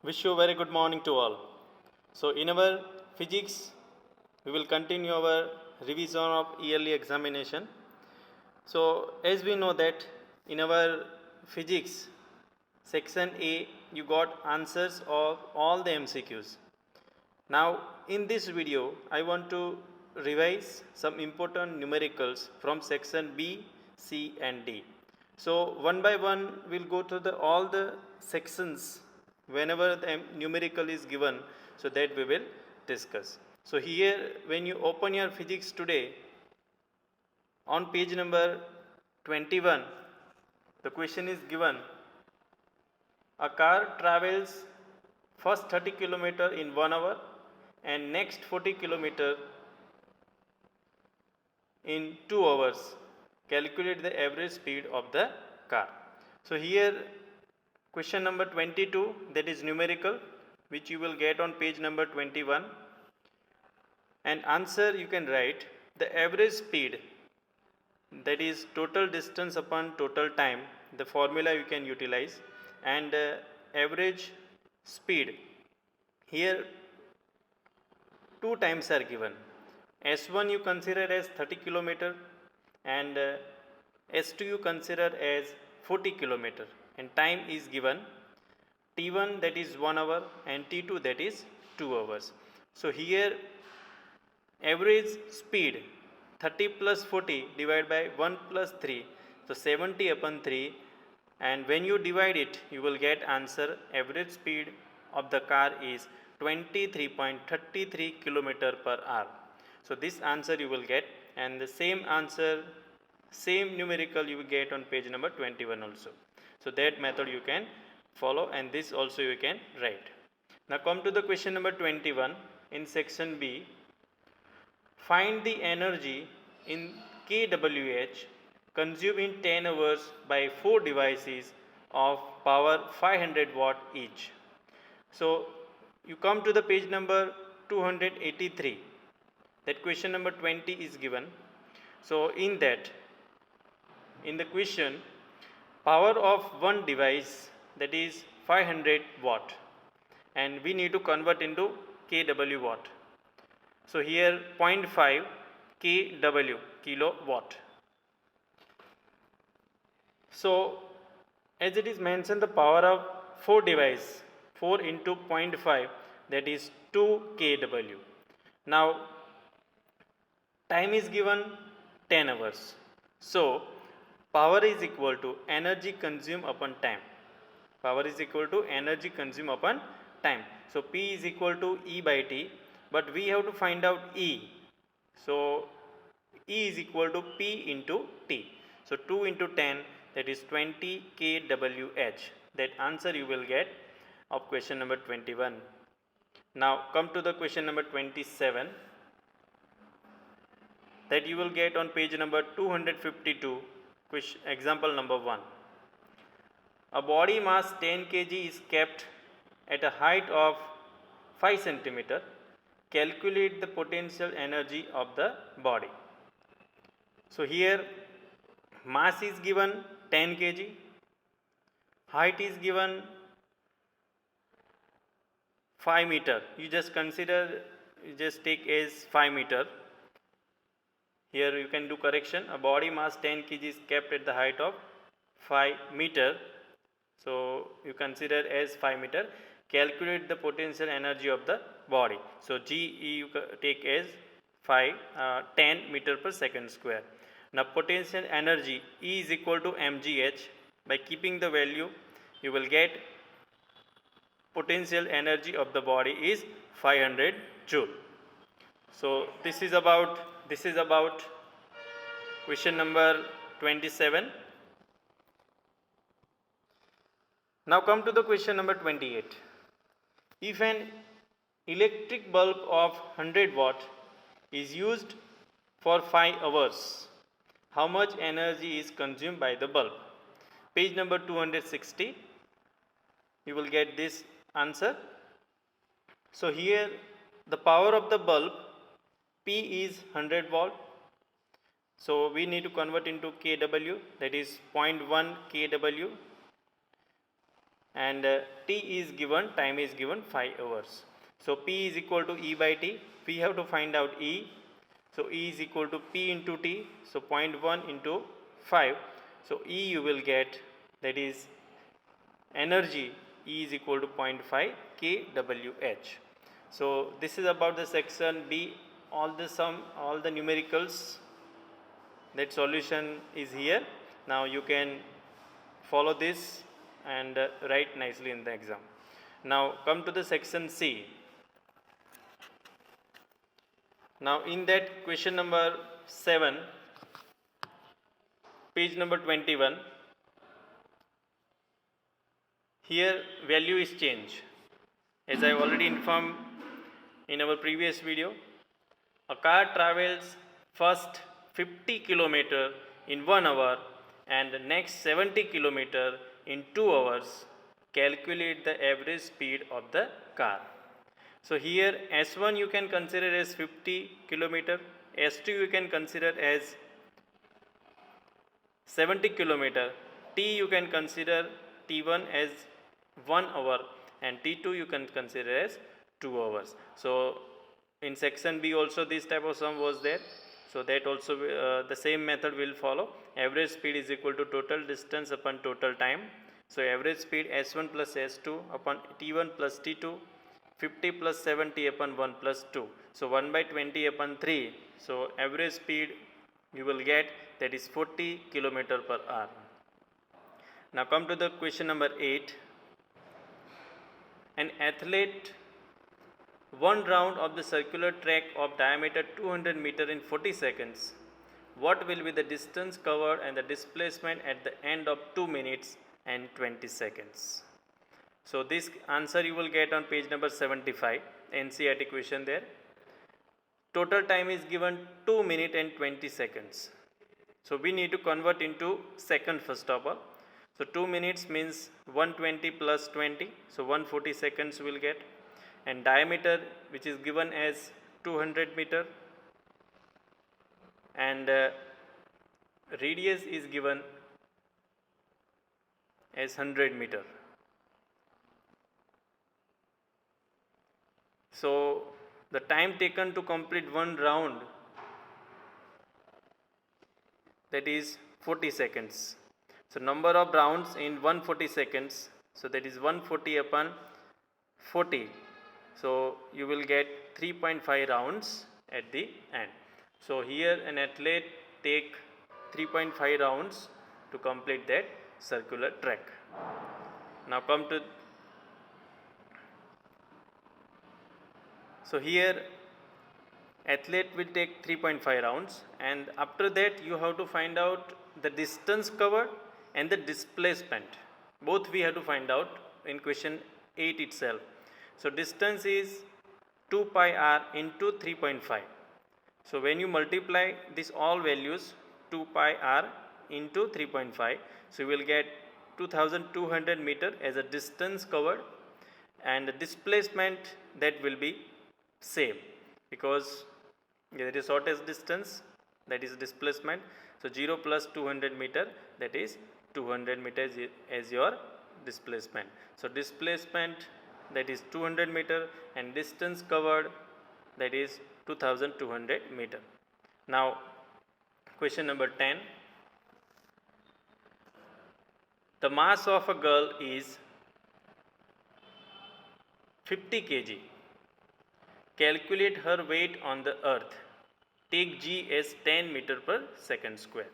Wish you a very good morning to all. So, in our physics, we will continue our revision of yearly examination. So, as we know that in our physics section A, you got answers of all the MCQs. Now, in this video, I want to revise some important numericals from section B, C, and D. So, one by one, we'll go to all the sections whenever the numerical is given, so that we will discuss. So, here, when you open your physics today, on page number 21, the question is given: a car travels first 30 km in 1 hour and next 40 km in 2 hours. Calculate the average speed of the car. So, here question number 22, that is numerical, which you will get on page number 21, and answer you can write the average speed, that is total distance upon total time. The formula you can utilize, and average speed, here two times are given. S1 you consider as 30 km and S2 you consider as 40 km, and time is given T1, that is 1 hour, and T2, that is 2 hours. So, here average speed 30 plus 40 divided by 1 plus 3, so 70 upon 3, and when you divide it you will get answer average speed of the car is 23.33 km per hour. So, this answer you will get, and the same answer, same numerical you will get on page number 21 also. So, that method you can follow, and this also you can write. Now, come to the question number 21 in section B. Find the energy in kWh consumed in 10 hours by 4 devices of power 500 watt each. So, you come to the page number 283, that question number 20 is given. So, in the question, power of one device, that is 500 watt, and we need to convert into kW watt. So, here 0.5 kW, kilowatt. So, as it is mentioned, the power of 4 device, 4 into 0.5, that is 2 kW. Now, time is given 10 hours. So, power is equal to energy consumed upon time. Power is equal to energy consumed upon time. So, P is equal to E by T, but we have to find out E. So, E is equal to P into T. So, 2 into 10, that is 20 kWh. That answer you will get of question number 21. Now, come to the question number 27, that you will get on page number 252, example number 1. A body mass 10 kg is kept at a height of 5 centimeter. Calculate the potential energy of the body. So, here mass is given 10 kg, height is given 5 meter. You just consider, you just take as 5 meter. Here you can do correction. A body mass 10 kg is kept at the height of 5 meter. So, you consider as 5 meter. Calculate the potential energy of the body. So, G you take as 10 meter per second square. Now, potential energy E is equal to mgh. By keeping the value, you will get potential energy of the body is 500 joule. So, this is about question number 27. Now, come to the question number 28. If an electric bulb of 100 watt is used for 5 hours, how much energy is consumed by the bulb? Page number 260, you will get this answer. So, here the power of the bulb P is 100 watt. So, we need to convert into kW, that is 0.1 kW. and t is given, time is given 5 hours. So P is equal to E by T. We have to find out E. So E is equal to P into T. So 0.1 into 5. So E you will get, that is energy, E is equal to 0.5 kWh. So this is about the section B. All the numericals, that solution is here. Now you can follow this and write nicely in the exam. Now come to the section C. Now in that question number 7, page number 21, here value is changed. As I already informed in our previous video, a car travels first 50 km in 1 hour and the next 70 km in 2 hours. Calculate the average speed of the car. So here S1 you can consider as 50 km, S2 you can consider as 70 km, T you can consider T1 as 1 hour and T2 you can consider as 2 hours. So in section B also this type of sum was there. So that also the same method will follow. Average speed is equal to total distance upon total time. So average speed S1 plus S2 upon T1 plus T2, 50 plus 70 upon 1 plus 2. So 1 by 20 upon 3. So average speed you will get, that is 40 km per hour. Now come to the question number 8. An athlete one round of the circular track of diameter 200 meter in 40 seconds. What will be the distance covered and the displacement at the end of 2 minutes and 20 seconds? So this answer you will get on page number 75, NCERT question there. Total time is given 2 minutes and 20 seconds. So we need to convert into second first of all. So 2 minutes means 120 plus 20. So 140 seconds will get. And diameter which is given as 200 meter. And radius is given as 100 meter. So the time taken to complete one round, that is 40 seconds. So number of rounds in 140 seconds. So that is 140 upon 40. So you will get 3.5 rounds at the end. So here an athlete take 3.5 rounds to complete that circular track. Now come to, so here athlete will take 3.5 rounds, and after that you have to find out the distance covered and the displacement. Both we have to find out in question 8 itself. So distance is 2 pi r into 3.5. So when you multiply this all values, 2 pi r into 3.5, so you will get 2200 meter as a distance covered, and the displacement that will be same, because there is shortest distance, that is displacement. So 0 plus 200 meter, that is 200 meters as your displacement. So displacement, that is 200 meter, and distance covered, that is 2200 meter. Now question number 10. The mass of a girl is 50 kg. Calculate her weight on the earth. Take g as 10 meter per second square.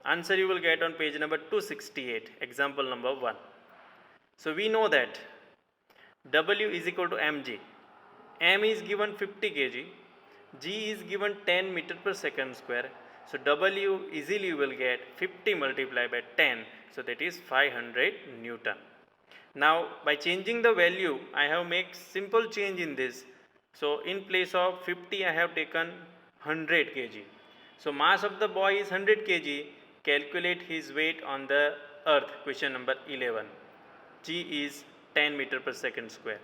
Answer you will get on page number 268, example number 1. So we know that W is equal to mg. M is given 50 kg, G is given 10 meter per second square. So W easily you will get 50 multiplied by 10, so that is 500 Newton. Now by changing the value, I have made simple change in this. So in place of 50 I have taken 100 kg. So mass of the boy is 100 kg. Calculate his weight on the earth, question number 11. G is 10 meter per second square.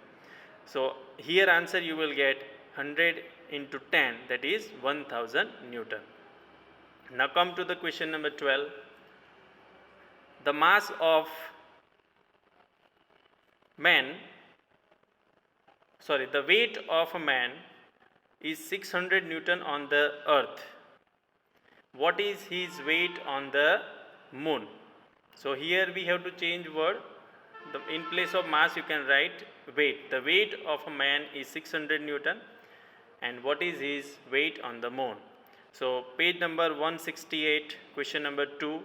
So here answer you will get 100 into 10, that is 1000 Newton. Now come to the question number 12. The mass of the weight of a man is 600 Newton on the earth. What is his weight on the moon? So here we have to change word. In place of mass you can write weight. The weight of a man is 600 Newton, and what is his weight on the moon? So page number 168, question number 2.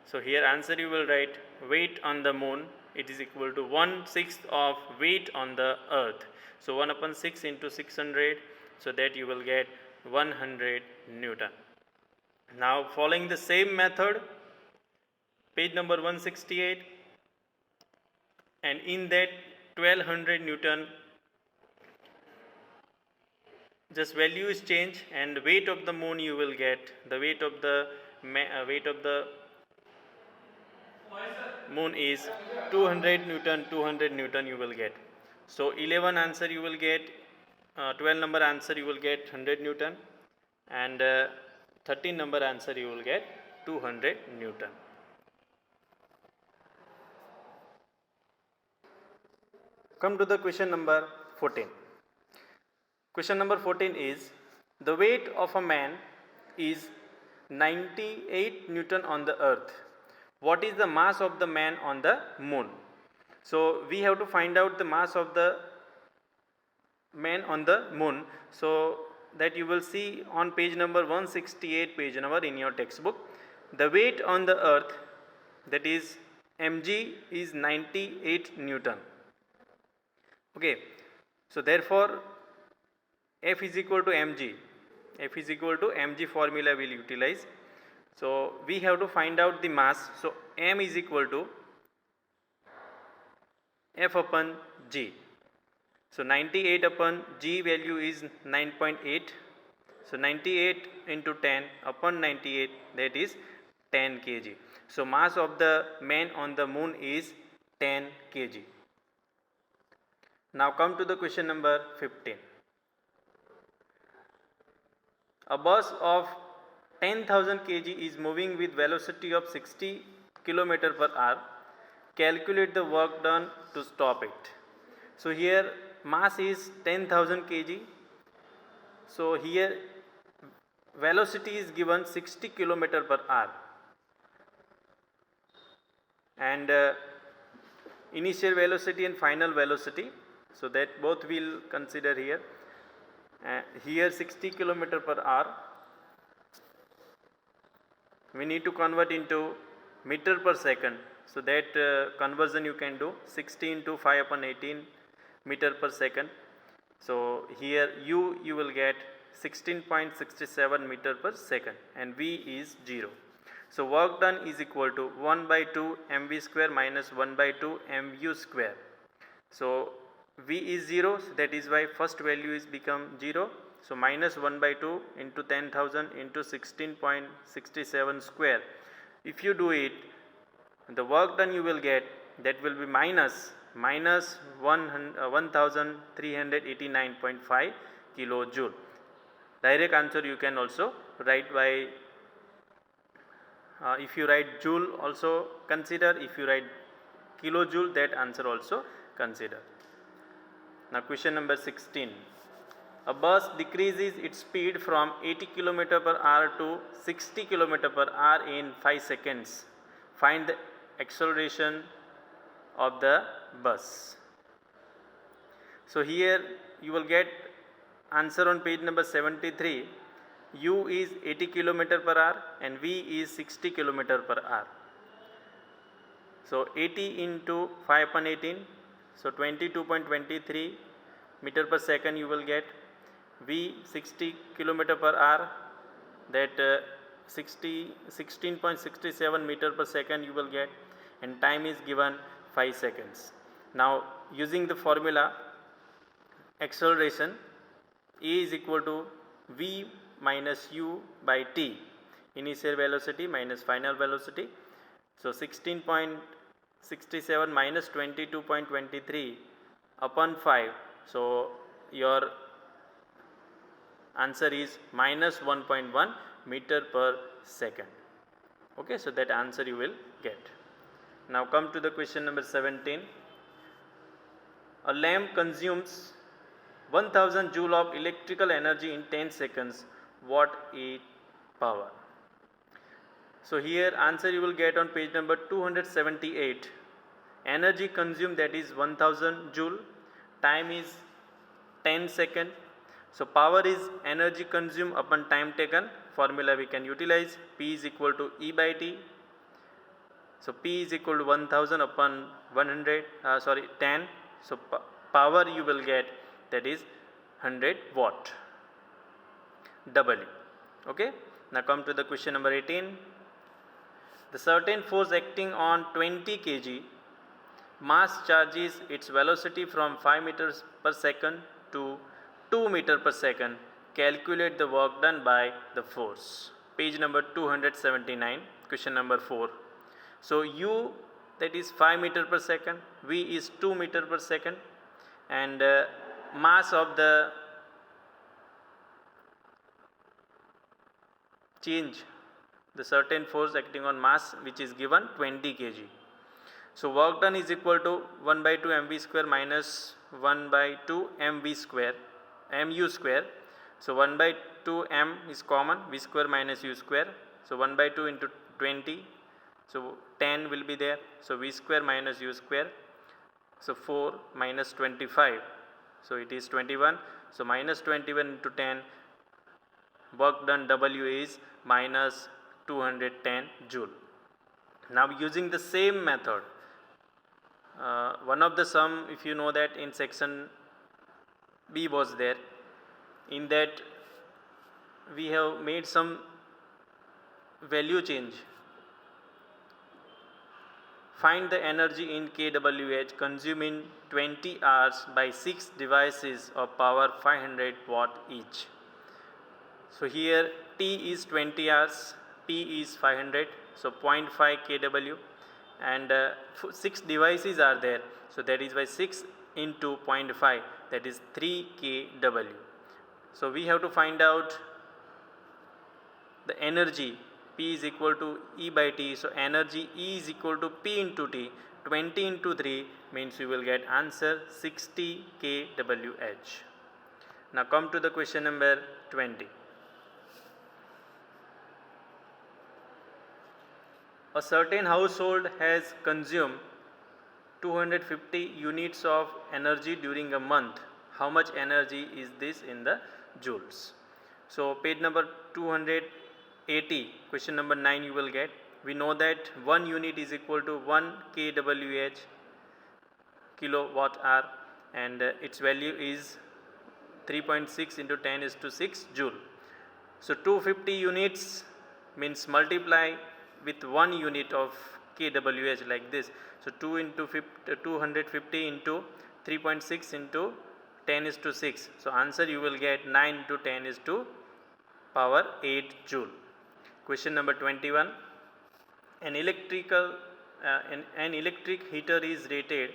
So here answer you will write weight on the moon, it is equal to 1/6 of weight on the earth. So 1 upon 6 into 600, so that you will get 100 Newton. Now following the same method, page number 168, and in that 1200 Newton, just value is changed, and weight of the moon you will get, the weight of the moon is 200 Newton, 200 Newton you will get. So 11 answer you will get, 12 number answer you will get 100 Newton, and 13 number answer you will get 200 Newton. Come to the question number 14. Question number 14 is, the weight of a man is 98 Newton on the earth. What is the mass of the man on the moon? So we have to find out the mass of the man on the moon. So that you will see on page number 168, page number in your textbook. The weight on the earth, that is mg, is 98 Newton. Okay, so therefore F is equal to mg. F is equal to mg formula we will utilize. So we have to find out the mass. So m is equal to F upon g. So 98 upon g value is 9.8. So 98 into 10 upon 98, that is 10 kg. So mass of the man on the moon is 10 kg. Now come to the question number 15. A bus of 10,000 kg is moving with velocity of 60 km per hour. Calculate the work done to stop it. So here mass is 10,000 kg. So here velocity is given 60 km per hour. And initial velocity and final velocity. So that both we will consider here. Here 60 km per hour. We need to convert into meter per second. So that conversion you can do 60 into 5 upon 18 meter per second. So here you will get 16.67 meter per second, and V is 0. So work done is equal to 1 by 2 mv square minus 1 by 2 mu square. So V is 0, so that is why first value is become 0. So minus 1 by 2 into 10,000 into 16.67 square. If you do it, the work done you will get, that will be minus 1389.5 kilojoule. Direct answer you can also write by, if you write joule also consider, if you write kilojoule, that answer also consider. Now question number 16. A bus decreases its speed from 80 km per hour to 60 km per hour in 5 seconds. Find the acceleration of the bus. So here you will get answer on page number 73. U is 80 km per hour and V is 60 km per hour. So 80 into 5 upon 18, so 22.23 meter per second you will get. V 60 km per hour, that 16.67 meter per second you will get, and time is given 5 seconds. Now using the formula acceleration, A is equal to V minus U by T, initial velocity minus final velocity. So 16.67 minus 22.23 upon 5, so your answer is minus 1.1 meter per second. Okay, so that answer you will get. Now come to the question number 17. A lamp consumes 1000 joule of electrical energy in 10 seconds. What is power? So here answer you will get on page number 278. Energy consumed, that is 1000 joule. Time is 10 second. So power is energy consumed upon time taken. Formula we can utilize. P is equal to E by T. So P is equal to 1000 upon 10. So power you will get, that is 100 watt. W. Okay. Now come to the question number 18. The certain force acting on 20 kg mass charges its velocity from 5 meters per second to 2 meter per second. Calculate the work done by the force. Page number 279, question number 4. So U, that is 5 meter per second, V is 2 meter per second, and mass of the change, the certain force acting on mass which is given 20 kg. So work done is equal to 1 by 2 mv square minus 1 by 2 mv square mu square. So 1 by 2 m is common, v square minus u square. So 1 by 2 into 20. So 10 will be there. So v square minus u square. So 4 minus 25. So it is 21. So minus 21 into 10. Work done W is minus 210 joule. Now using the same method, one of the sum, if you know that in section B was there, in that we have made some value change. Find the energy in kWh consumed in 20 hours by 6 devices of power 500 watt each. So here T is 20 hours, P is 500, so 0.5 kW, and 6 devices are there, so that is by 6 into 0.5, that is 3 kW. So we have to find out the energy. P is equal to E by T, so energy E is equal to P into T. 20 into 3 means we will get answer 60 kWh. Now come to the question number 20. A certain household has consumed 250 units of energy during a month. How much energy is this in the joules? So page number 280, question number 9 you will get. We know that 1 unit is equal to 1 kWh, kilowatt hour, and its value is 3.6 into 10 is to 6 joule. So 250 units means multiply with 1 unit of kWh like this. So 250 into 3.6 into 10 is to 6. So answer you will get 9 into 10 is to power 8 joule. Question number 21. An electric heater is rated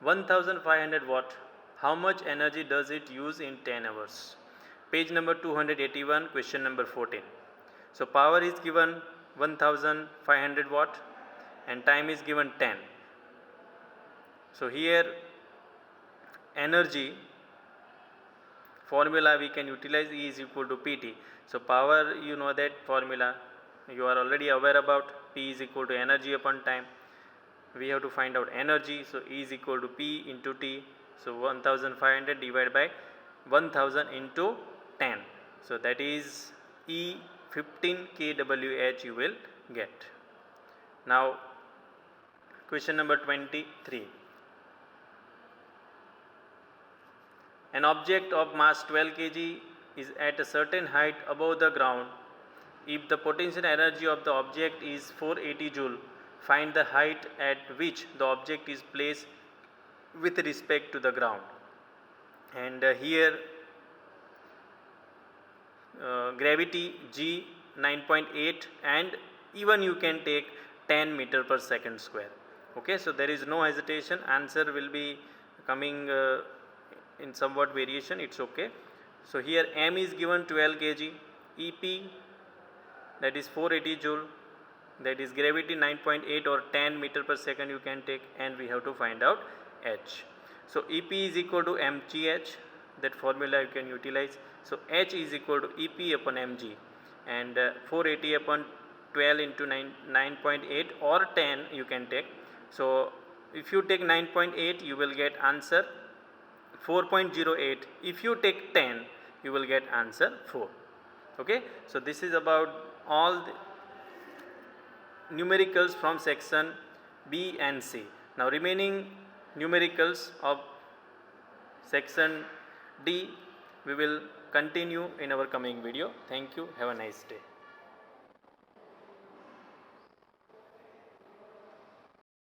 1500 watt. How much energy does it use in 10 hours? Page number 281, question number 14. So power is given 1500 watt and time is given 10. So here energy formula we can utilize, E is equal to PT. So power, you know that formula, you are already aware about. P is equal to energy upon time. We have to find out energy, so E is equal to P into T. So 1500 divided by 1000 into 10. So that is E 15 kWh you will get. Now question number 23. An object of mass 12 kg is at a certain height above the ground. If the potential energy of the object is 480 joule, find the height at which the object is placed with respect to the ground. And here gravity G 9.8, and even you can take 10 meter per second square. Okay, so there is no hesitation, answer will be coming in somewhat variation, it's okay. So here M is given 12 kg, EP that is 480 joule, that is gravity 9.8 or 10 meter per second you can take, and we have to find out H. So EP is equal to mgh, that formula you can utilize. So H is equal to EP upon mg, and 480 upon 12 into 9.8 or 10 you can take. So if you take 9.8 you will get answer 4.08. If you take 10 you will get answer 4. Okay, so this is about all the numericals from section B and C. Now remaining numericals of section D we will continue in our coming video. Thank you. Have a nice day.